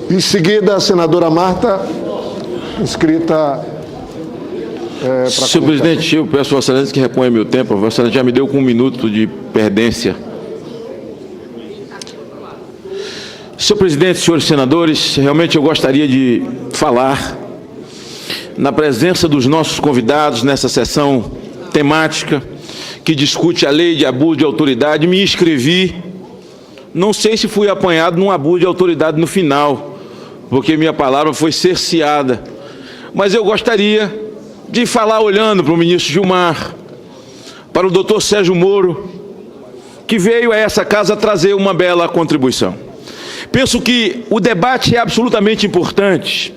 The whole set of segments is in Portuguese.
Em seguida, a senadora Marta, inscrita para... Senhor presidente, eu peço a Vossa Excelência que reponha meu tempo. A Vossa Excelência já me deu com 1 minuto de perdência. Senhor presidente, senhores senadores, realmente eu gostaria de falar na presença dos nossos convidados nessa sessão temática que discute a lei de abuso de autoridade. Me inscrevi, não sei se fui apanhado num abuso de autoridade no final, porque minha palavra foi cerceada, mas eu gostaria de falar olhando para o ministro Gilmar, para o doutor Sérgio Moro, que veio a essa casa trazer uma bela contribuição. Penso que o debate é absolutamente importante.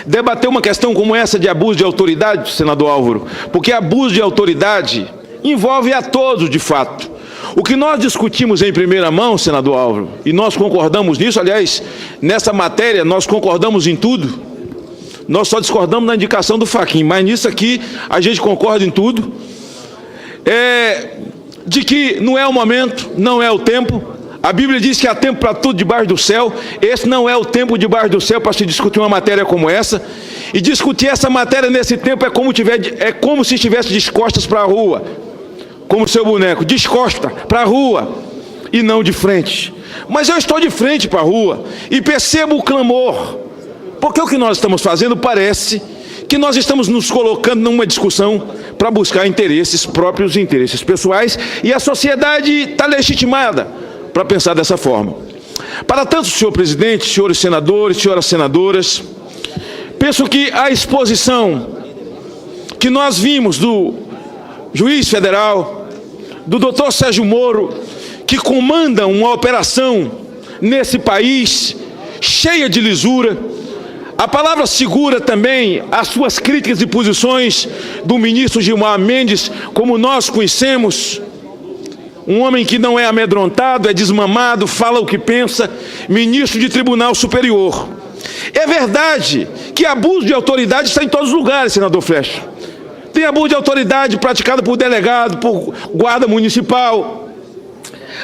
Debater uma questão como essa de abuso de autoridade, senador Álvaro, porque abuso de autoridade envolve a todos, de fato. O que nós discutimos em primeira mão, senador Álvaro, e nós concordamos nisso, aliás, nessa matéria nós concordamos em tudo, nós só discordamos na indicação do Fachin, mas nisso aqui a gente concorda em tudo, de que não é o momento, não é o tempo. A Bíblia diz que há tempo para tudo debaixo do céu. Esse não é o tempo debaixo do céu para se discutir uma matéria como essa. E discutir essa matéria nesse tempo é como se estivesse de costas para a rua, como seu boneco, descosta para a rua e não de frente. Mas eu estou de frente para a rua e percebo o clamor, porque o que nós estamos fazendo parece que nós estamos nos colocando numa discussão para buscar interesses próprios, interesses pessoais, e a sociedade está legitimada para pensar dessa forma. Para tanto, senhor presidente, senhores senadores, senhoras senadoras, penso que a exposição que nós vimos do juiz federal, do doutor Sérgio Moro, que comanda uma operação nesse país cheia de lisura, a palavra segura também as suas críticas e posições do ministro Gilmar Mendes, como nós conhecemos, um homem que não é amedrontado, é desmamado, fala o que pensa, ministro de Tribunal Superior. É verdade que abuso de autoridade está em todos os lugares, senador Flecha. Tem abuso de autoridade praticado por delegado, por guarda municipal,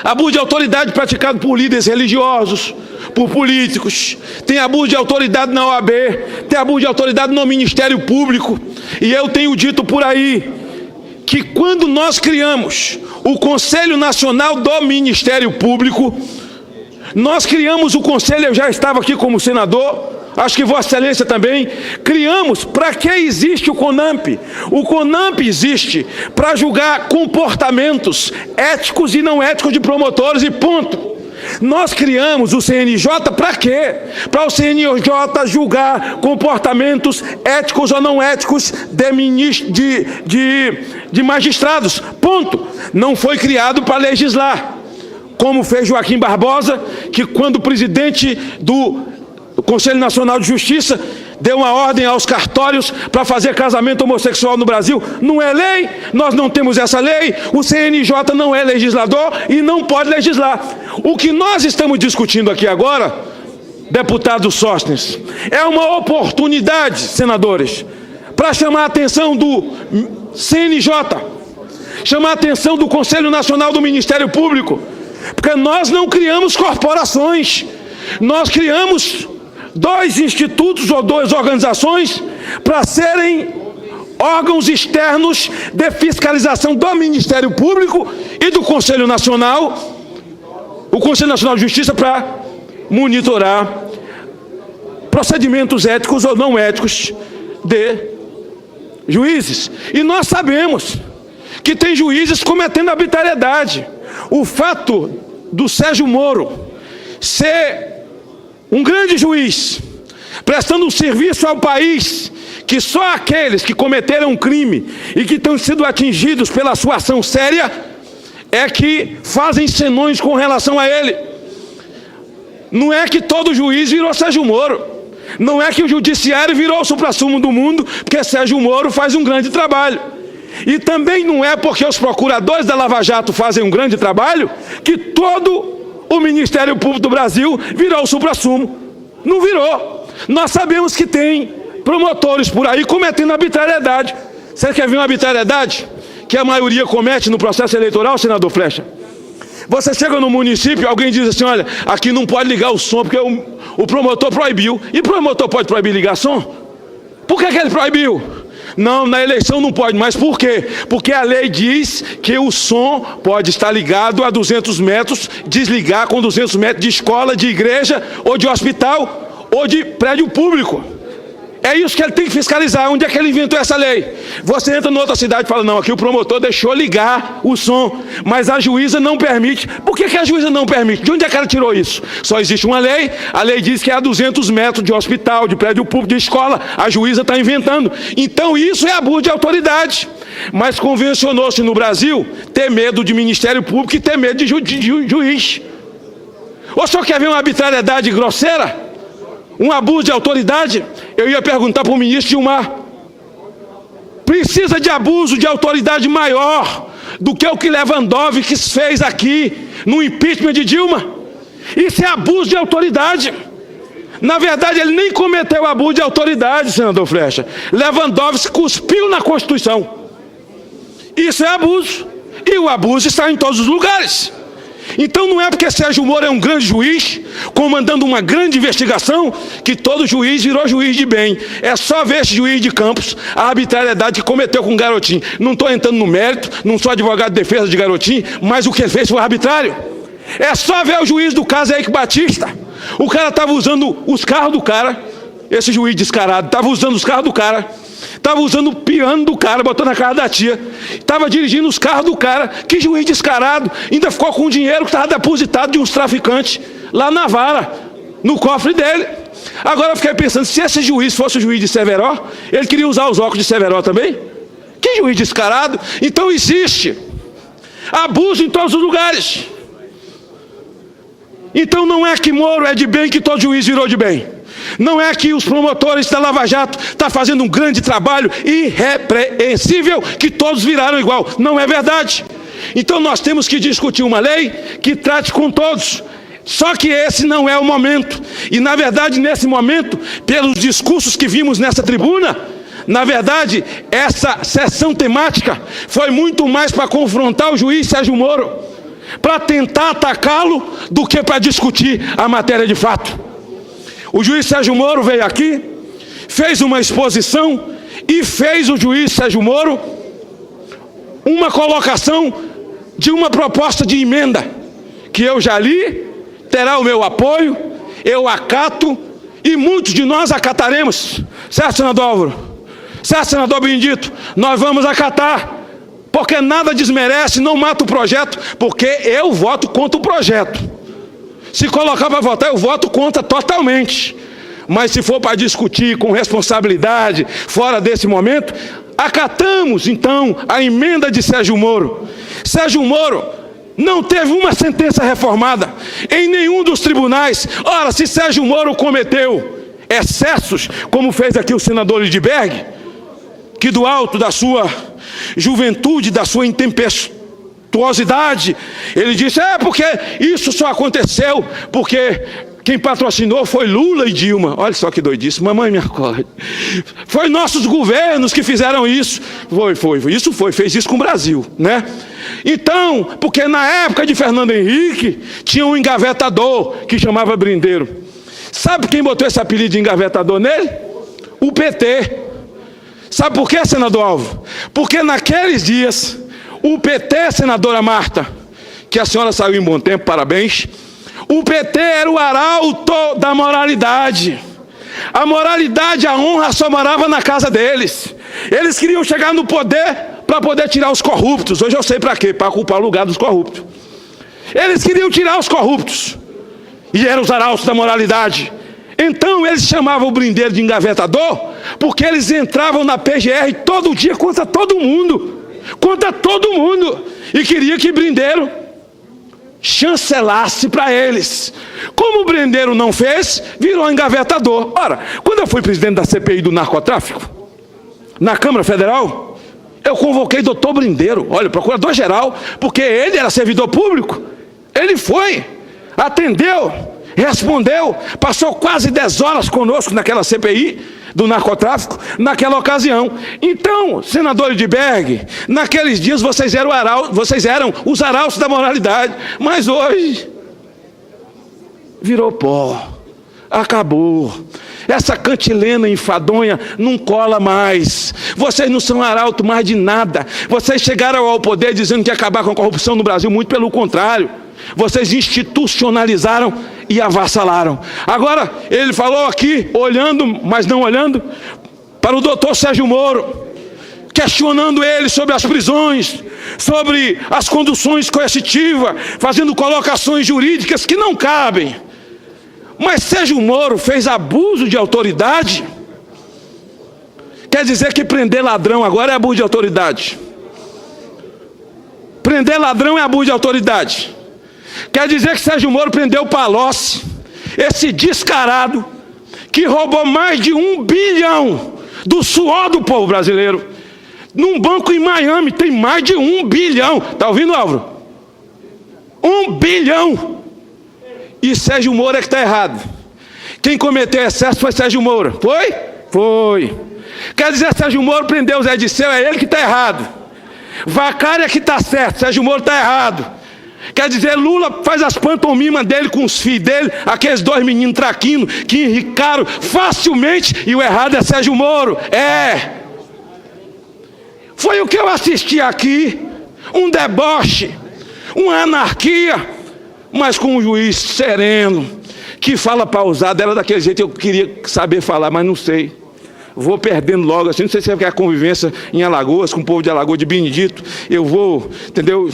abuso de autoridade praticado por líderes religiosos, por políticos, tem abuso de autoridade na OAB, tem abuso de autoridade no Ministério Público, e eu tenho dito por aí que quando nós criamos o Conselho Nacional do Ministério Público, nós criamos o Conselho, eu já estava aqui como senador, acho que Vossa Excelência também, criamos, para que existe o CONAMP? O CONAMP existe para julgar comportamentos éticos e não éticos de promotores e ponto. Nós criamos o CNJ para quê? Para o CNJ julgar comportamentos éticos ou não éticos de magistrados, ponto. Não foi criado para legislar, como fez Joaquim Barbosa, que quando o presidente do Conselho Nacional de Justiça deu uma ordem aos cartórios para fazer casamento homossexual no Brasil. Não é lei, nós não temos essa lei, o CNJ não é legislador e não pode legislar. O que nós estamos discutindo aqui agora, deputado Sóstenes, é uma oportunidade, senadores, para chamar a atenção do CNJ, chamar a atenção do Conselho Nacional do Ministério Público, porque nós não criamos corporações, nós criamos 2 institutos ou 2 organizações para serem órgãos externos de fiscalização do Ministério Público e do Conselho Nacional, o Conselho Nacional de Justiça, para monitorar procedimentos éticos ou não éticos de juízes. E nós sabemos que tem juízes cometendo arbitrariedade. O fato do Sérgio Moro ser um grande juiz, prestando um serviço ao país, que só aqueles que cometeram um crime e que estão sendo atingidos pela sua ação séria é que fazem senões com relação a ele. Não é que todo juiz virou Sérgio Moro, não é que o judiciário virou o suprassumo do mundo, porque Sérgio Moro faz um grande trabalho. E também não é porque os procuradores da Lava Jato fazem um grande trabalho que todo o Ministério Público do Brasil virou o suprassumo. Não virou. Nós sabemos que tem promotores por aí cometendo arbitrariedade. Você quer ver uma arbitrariedade que a maioria comete no processo eleitoral, senador Flecha? Você chega no município, alguém diz assim, olha, aqui não pode ligar o som, porque o promotor proibiu. E o promotor pode proibir ligar som? Por que ele proibiu? Não, na eleição não pode, mas por quê? Porque a lei diz que o som pode estar ligado a 200 metros, desligar com 200 metros de escola, de igreja, ou de hospital, ou de prédio público. É isso que ele tem que fiscalizar. Onde é que ele inventou essa lei? Você entra em outra cidade e fala, não, aqui o promotor deixou ligar o som, mas a juíza não permite. Por que a juíza não permite? De onde é que ela tirou isso? Só existe uma lei, a lei diz que é a 200 metros de hospital, de prédio público, de escola. A juíza está inventando. Então isso é abuso de autoridade. Mas convencionou-se no Brasil ter medo de Ministério Público e ter medo de juiz. Ou só quer ver uma arbitrariedade grosseira? Um abuso de autoridade? Eu ia perguntar para o ministro Gilmar. Precisa de abuso de autoridade maior do que o que Lewandowski fez aqui no impeachment de Dilma? Isso é abuso de autoridade. Na verdade, ele nem cometeu abuso de autoridade, senador Flecha. Lewandowski cuspiu na Constituição. Isso é abuso. E o abuso está em todos os lugares. Então não é porque Sérgio Moro é um grande juiz, comandando uma grande investigação, que todo juiz virou juiz de bem. É só ver esse juiz de Campos, a arbitrariedade que cometeu com o Garotinho. Não estou entrando no mérito, não sou advogado de defesa de Garotinho, mas o que ele fez foi arbitrário. É só ver o juiz do caso Eike Batista. O cara estava usando os carros do cara, esse juiz descarado, estava usando os carros do cara, estava usando o piano do cara, botou na cara da tia, estava dirigindo os carros do cara. Que juiz descarado, ainda ficou com o dinheiro que estava depositado de uns traficantes lá na vara, no cofre dele. Agora eu fiquei pensando, se esse juiz fosse o juiz de Severo, ele queria usar os óculos de Severo também? Que juiz descarado. Então existe abuso em todos os lugares. Então não é que Moro é de bem que todo juiz virou de bem. Não é que os promotores da Lava Jato estão fazendo um grande trabalho irrepreensível que todos viraram igual. Não é verdade. Então nós temos que discutir uma lei que trate com todos. Só que esse não é o momento. E na verdade nesse momento, pelos discursos que vimos nessa tribuna, na verdade essa sessão temática foi muito mais para confrontar o juiz Sérgio Moro, para tentar atacá-lo, do que para discutir a matéria de fato. O juiz Sérgio Moro veio aqui, fez uma exposição e fez o juiz Sérgio Moro uma colocação de uma proposta de emenda, que eu já li, terá o meu apoio, eu acato e muitos de nós acataremos. Certo, senador Álvaro? Certo, senador Benedito? Nós vamos acatar, porque nada desmerece, não mata o projeto, porque eu voto contra o projeto. Se colocar para votar, eu voto contra totalmente. Mas se for para discutir com responsabilidade, fora desse momento, acatamos então a emenda de Sérgio Moro. Sérgio Moro não teve uma sentença reformada em nenhum dos tribunais. Ora, se Sérgio Moro cometeu excessos, como fez aqui o senador Lindbergh, que do alto da sua juventude, da sua intempestuosidade, ele disse, porque isso só aconteceu porque quem patrocinou foi Lula e Dilma. Olha só que doidice, mamãe me acorde. Foi nossos governos que fizeram isso. Fez isso com o Brasil, né? Então, porque na época de Fernando Henrique, tinha um engavetador que chamava Brindeiro. Sabe quem botou esse apelido de engavetador nele? O PT. Sabe por quê, senador Alvo? Porque naqueles dias, o PT, senadora Marta, que a senhora saiu em bom tempo, parabéns, o PT era o arauto da moralidade. A moralidade, a honra só morava na casa deles. Eles queriam chegar no poder para poder tirar os corruptos. Hoje eu sei para quê, para ocupar o lugar dos corruptos. Eles queriam tirar os corruptos. E eram os arautos da moralidade. Então eles chamavam o Brindeiro de engavetador, porque eles entravam na PGR todo dia contra todo mundo. Contra todo mundo. E queria que Brindeiro chancelasse para eles. Como o Brindeiro não fez, virou engavetador. Ora, quando eu fui presidente da CPI do narcotráfico, na Câmara Federal, eu convoquei doutor Brindeiro, olha, procurador-geral, porque ele era servidor público. Ele foi, atendeu, respondeu, passou quase 10 horas conosco naquela CPI do narcotráfico, naquela ocasião. Então, senador Lindbergh, naqueles dias vocês eram os arautos da moralidade, mas hoje virou pó, acabou. Essa cantilena enfadonha não cola mais. Vocês não são arauto mais de nada. Vocês chegaram ao poder dizendo que ia acabar com a corrupção no Brasil, muito pelo contrário. Vocês institucionalizaram e avassalaram. Agora, ele falou aqui, olhando, mas não olhando, para o doutor Sérgio Moro, questionando ele sobre as prisões, sobre as conduções coercitivas, fazendo colocações jurídicas que não cabem. Mas Sérgio Moro fez abuso de autoridade? Quer dizer que prender ladrão agora é abuso de autoridade? Prender ladrão é abuso de autoridade? Quer dizer que Sérgio Moro prendeu Palocci, esse descarado, que roubou mais de 1 bilhão do suor do povo brasileiro, num banco em Miami, tem mais de 1 bilhão, tá ouvindo, Álvaro? 1 bilhão! E Sérgio Moro é que está errado. Quem cometeu excesso foi Sérgio Moro. Foi? Foi. Quer dizer, Sérgio Moro prendeu o Zé Disseu, é ele que está errado. Vacária que está certo, Sérgio Moro está errado. Quer dizer, Lula faz as pantomimas dele com os filhos dele, aqueles 2 meninos traquinos que enricaram facilmente, e o errado é Sérgio Moro. É. Foi o que eu assisti aqui, um deboche, uma anarquia, mas com um juiz sereno, que fala pausado. Era daquele jeito, eu queria saber falar, mas não sei. Vou perdendo logo assim, não sei se é porque a convivência em Alagoas, com o povo de Alagoas, de Benedito, eu vou, entendeu,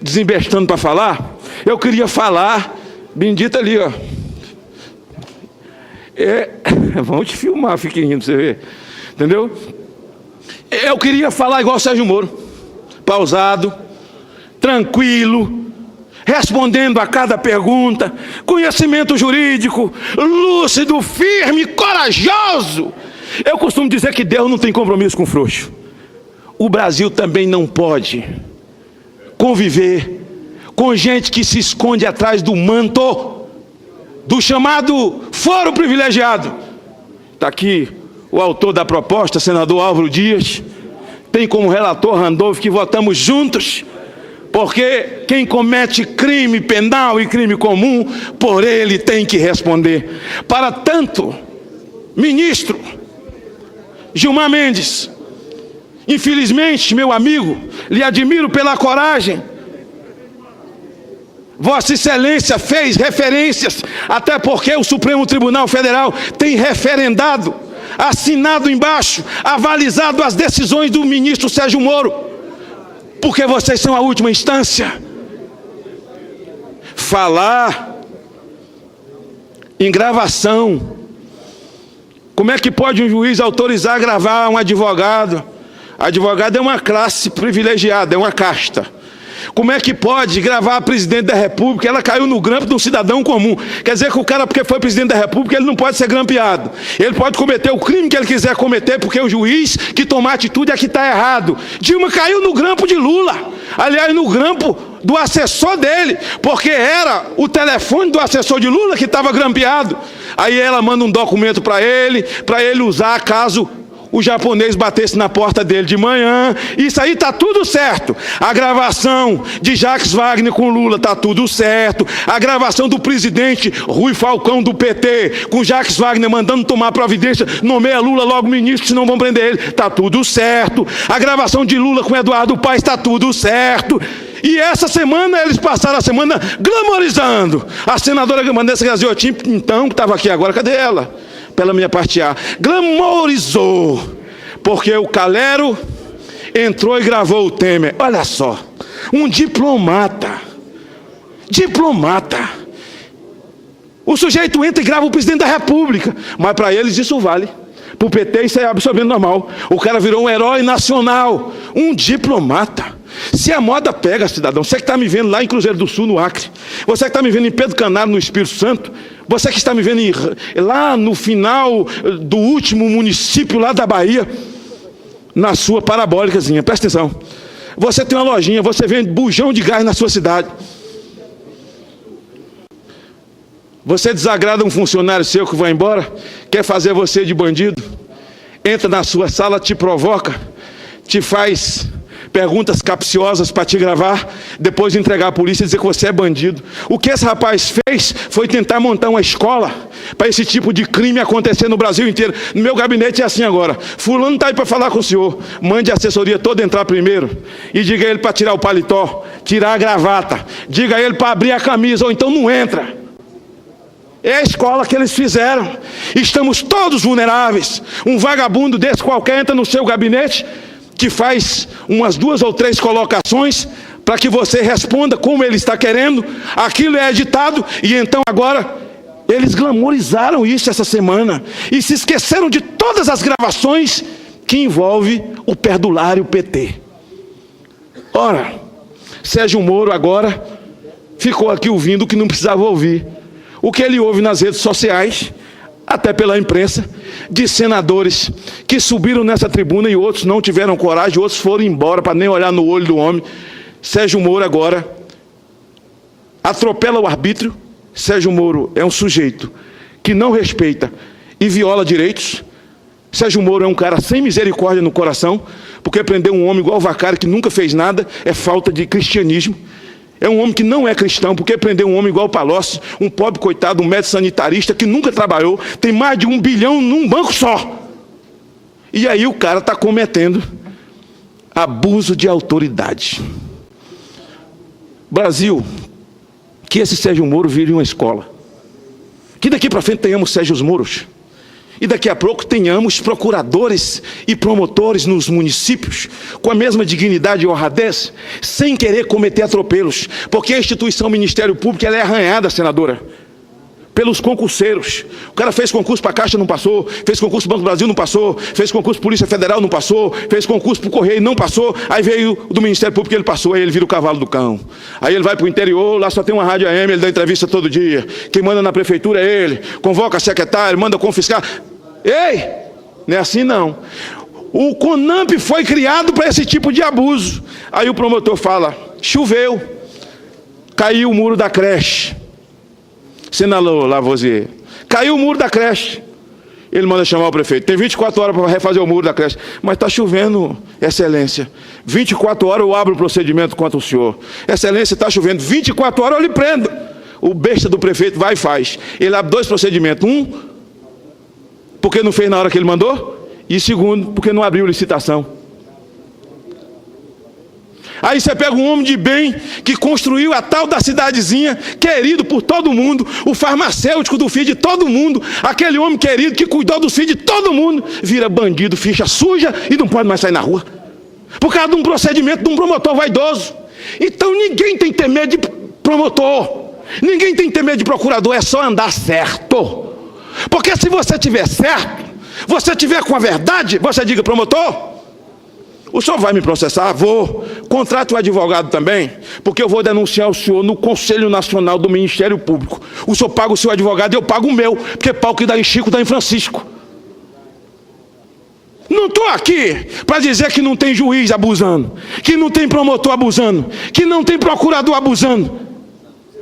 desembestando para falar. Eu queria falar, Benedito ali, ó. Vamos te filmar, fique rindo, você vê, entendeu? Eu queria falar igual o Sérgio Moro, pausado, tranquilo, respondendo a cada pergunta, conhecimento jurídico, lúcido, firme, corajoso. Eu costumo dizer que Deus não tem compromisso com frouxo. O Brasil também não pode conviver com gente que se esconde atrás do manto do chamado foro privilegiado. Está aqui o autor da proposta, senador Álvaro Dias, tem como relator Randolfo, que votamos juntos, porque quem comete crime penal e crime comum, por ele tem que responder. Para tanto, ministro Gilmar Mendes, infelizmente, meu amigo, lhe admiro pela coragem. Vossa Excelência fez referências, até porque o Supremo Tribunal Federal tem referendado, assinado embaixo, avalizado as decisões do ministro Sérgio Moro, porque vocês são a última instância. Falar em gravação, como é que pode um juiz autorizar a gravar um advogado? Advogado é uma classe privilegiada, é uma casta. Como é que pode gravar a presidente da República? Ela caiu no grampo de um cidadão comum. Quer dizer que o cara, porque foi presidente da República, ele não pode ser grampeado. Ele pode cometer o crime que ele quiser cometer, porque o juiz que tomar atitude é que está errado. Dilma caiu no grampo de Lula. Aliás, no grampo do assessor dele, porque era o telefone do assessor de Lula que estava grampeado. Aí ela manda um documento para ele usar caso o japonês batesse na porta dele de manhã. Isso aí está tudo certo. A gravação de Jacques Wagner com Lula está tudo certo. A gravação do presidente Rui Falcão do PT com Jacques Wagner mandando tomar providência, nomeia Lula logo ministro, senão vão prender ele, está tudo certo. A gravação de Lula com Eduardo Paes está tudo certo. E essa semana eles passaram a semana glamorizando a senadora Vanessa Graziotin, então, que estava aqui agora, cadê ela? Pela minha parte A, glamorizou, porque o Calero entrou e gravou o Temer. Olha só, um diplomata, o sujeito entra e grava o presidente da República, mas para eles isso vale, para o PT isso é absolutamente normal. O cara virou um herói nacional, um diplomata. Se a moda pega, cidadão, você que está me vendo lá em Cruzeiro do Sul, no Acre, você que está me vendo em Pedro Canário, no Espírito Santo, você que está me vendo lá no final do último município lá da Bahia, na sua parabólicazinha, presta atenção. Você tem uma lojinha, você vende bujão de gás na sua cidade. Você desagrada um funcionário seu que vai embora, quer fazer você de bandido, entra na sua sala, te provoca, te faz perguntas capciosas para te gravar, depois de entregar à polícia e dizer que você é bandido. O que esse rapaz fez foi tentar montar uma escola para esse tipo de crime acontecer no Brasil inteiro. No meu gabinete é assim agora: fulano está aí para falar com o senhor, mande a assessoria toda entrar primeiro e diga a ele para tirar o paletó, tirar a gravata, diga a ele para abrir a camisa, ou então não entra. É a escola que eles fizeram. Estamos todos vulneráveis. Um vagabundo desse qualquer entra no seu gabinete, te faz umas 2 ou 3 colocações para que você responda como ele está querendo. Aquilo é editado e então agora eles glamorizaram isso essa semana e se esqueceram de todas as gravações que envolvem o perdulário PT. Ora, Sérgio Moro agora ficou aqui ouvindo o que não precisava ouvir. O que ele ouve nas redes sociais, até pela imprensa, de senadores que subiram nessa tribuna e outros não tiveram coragem, outros foram embora para nem olhar no olho do homem. Sérgio Moro agora atropela o arbítrio. Sérgio Moro é um sujeito que não respeita e viola direitos. Sérgio Moro é um cara sem misericórdia no coração, porque prender um homem igual o Vacari, que nunca fez nada, é falta de cristianismo. É um homem que não é cristão, porque prendeu um homem igual o Palocci, um pobre coitado, um médico sanitarista que nunca trabalhou, tem mais de 1 bilhão num banco só. E aí o cara está cometendo abuso de autoridade. Brasil, que esse Sérgio Moro vire uma escola. Que daqui para frente tenhamos Sérgios Moros. E daqui a pouco tenhamos procuradores e promotores nos municípios com a mesma dignidade e honradez, sem querer cometer atropelos, porque a instituição Ministério Público ela é arranhada, senadora, pelos concurseiros. O cara fez concurso para a Caixa, não passou, fez concurso para o Banco do Brasil, não passou, fez concurso para a Polícia Federal, não passou, fez concurso para o Correio, não passou, aí veio do Ministério Público, ele passou, aí ele vira o cavalo do cão. Aí ele vai para o interior, lá só tem uma rádio AM, ele dá entrevista todo dia, quem manda na prefeitura é ele, convoca secretário, manda confiscar. Ei, não é assim não. O CONAMP foi criado para esse tipo de abuso. Aí o promotor fala, choveu, caiu o muro da creche. Sinalou Lavoisier, caiu o muro da creche. Ele manda chamar o prefeito, tem 24 horas para refazer o muro da creche. Mas está chovendo, excelência, 24 horas eu abro o procedimento contra o senhor. Excelência, está chovendo, 24 horas eu lhe prendo. O besta do prefeito vai e faz. Ele abre 2 procedimentos, porque não fez na hora que ele mandou, e segundo, porque não abriu licitação. Aí você pega um homem de bem que construiu a tal da cidadezinha, querido por todo mundo, o farmacêutico do filho de todo mundo, aquele homem querido que cuidou dos filhos de todo mundo, vira bandido, ficha suja e não pode mais sair na rua, por causa de um procedimento de um promotor vaidoso. Então ninguém tem que ter medo de promotor, ninguém tem que ter medo de procurador, é só andar certo. Porque se você tiver certo, você tiver com a verdade, você diga, promotor, o senhor vai me processar? Vou. Contrate o advogado também, porque eu vou denunciar o senhor no Conselho Nacional do Ministério Público. O senhor paga o seu advogado e eu pago o meu, porque pau que dá em Chico dá em Francisco. Não estou aqui para dizer que não tem juiz abusando, que não tem promotor abusando, que não tem procurador abusando.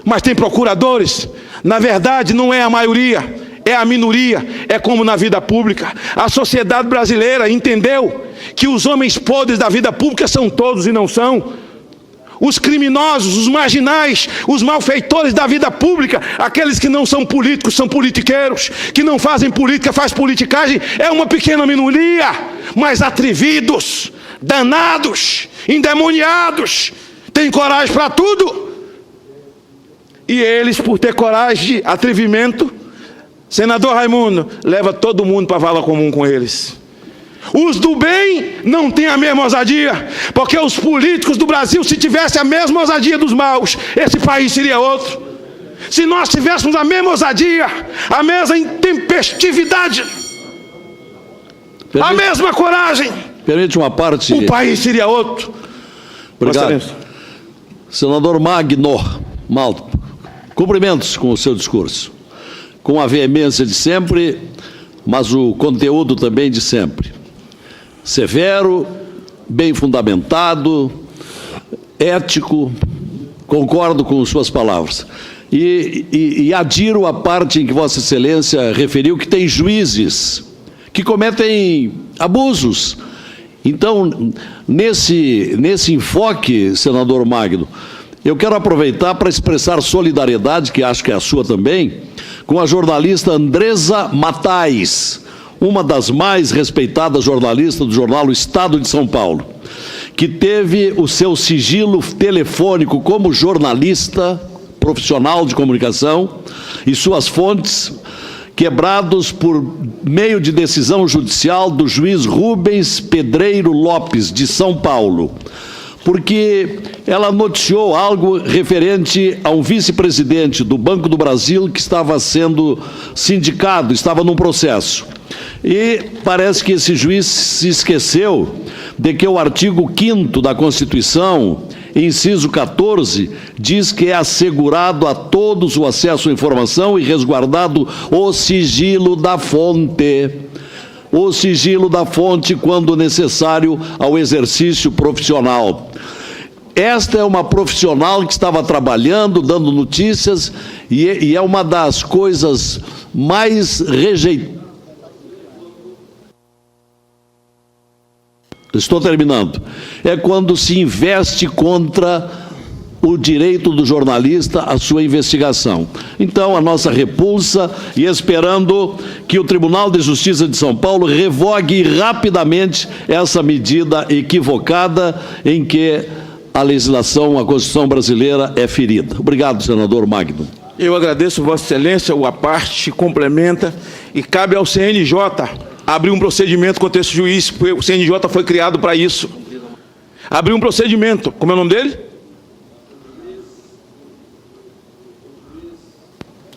Mas tem procuradores, na verdade não é a maioria, é a minoria, é como na vida pública. A sociedade brasileira entendeu que os homens podres da vida pública são todos e não são. Os criminosos, os marginais, os malfeitores da vida pública, aqueles que não são políticos, são politiqueiros, que não fazem política, faz politicagem, é uma pequena minoria, mas atrevidos, danados, endemoniados, têm coragem para tudo. E eles, por ter coragem, atrevimento, senador Raimundo, leva todo mundo para a vala comum com eles. Os do bem não têm a mesma ousadia, porque os políticos do Brasil, se tivessem a mesma ousadia dos maus, esse país seria outro. Se nós tivéssemos a mesma ousadia, a mesma intempestividade, a mesma coragem, permite uma parte. O país seria outro. Obrigado. Senador Magno Malta, cumprimentos com o seu discurso, com a veemência de sempre, mas o conteúdo também de sempre. Severo, bem fundamentado, ético, concordo com suas palavras. E adiro a parte em que Vossa Excelência referiu que tem juízes que cometem abusos. Então, nesse enfoque, senador Magno, eu quero aproveitar para expressar solidariedade, que acho que é a sua também, com a jornalista Andresa Matais, uma das mais respeitadas jornalistas do jornal O Estado de São Paulo, que teve o seu sigilo telefônico como jornalista profissional de comunicação e suas fontes quebrados por meio de decisão judicial do juiz Rubens Pedreiro Lopes, de São Paulo, porque ela noticiou algo referente a um vice-presidente do Banco do Brasil que estava sendo sindicado, estava num processo. E parece que esse juiz se esqueceu de que o artigo 5º da Constituição, inciso 14, diz que é assegurado a todos o acesso à informação e resguardado o sigilo da fonte. O sigilo da fonte quando necessário ao exercício profissional. Esta é uma profissional que estava trabalhando, dando notícias, e é uma das coisas mais rejeitadas. Estou terminando. É quando se investe contra o direito do jornalista à sua investigação. Então, a nossa repulsa, e esperando que o Tribunal de Justiça de São Paulo revogue rapidamente essa medida equivocada em que a legislação, a Constituição brasileira é ferida. Obrigado, senador Magno. Eu agradeço, Vossa Excelência, a parte complementa, e cabe ao CNJ abrir um procedimento contra esse juiz, porque o CNJ foi criado para isso. Abrir um procedimento. Como é o nome dele?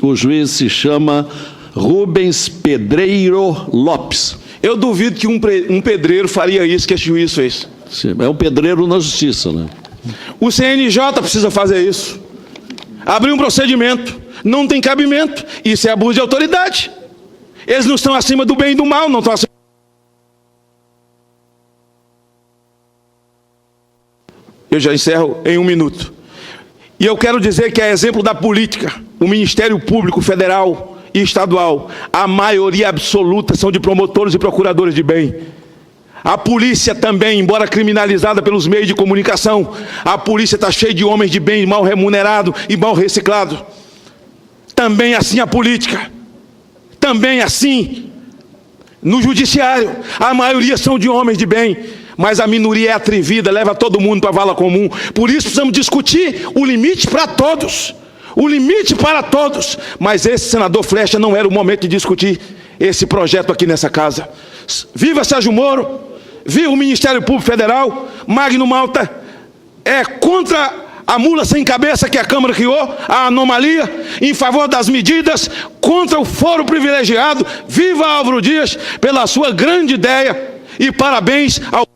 O juiz se chama Rubens Pedreiro Lopes. Eu duvido que um pedreiro faria isso que esse juiz fez. Sim, é um pedreiro na justiça, né? O CNJ precisa fazer isso. Abrir um procedimento. Não tem cabimento. Isso é abuso de autoridade. Eles não estão acima do bem e do mal, não estão acima. Eu já encerro em 1 minuto. E eu quero dizer que é exemplo da política. O Ministério Público Federal e Estadual, a maioria absoluta são de promotores e procuradores de bem. A polícia também, embora criminalizada pelos meios de comunicação, a polícia está cheia de homens de bem, mal remunerado e mal reciclado. Também assim a política. Também assim, no judiciário, a maioria são de homens de bem, mas a minoria é atrevida, leva todo mundo para a vala comum. Por isso precisamos discutir o limite para todos, o limite para todos. Mas esse senador Flecha não era o momento de discutir esse projeto aqui nessa casa. Viva Sérgio Moro, viva o Ministério Público Federal. Magno Malta é contra a mula sem cabeça que a Câmara criou, a anomalia, em favor das medidas contra o foro privilegiado. Viva Álvaro Dias pela sua grande ideia e parabéns ao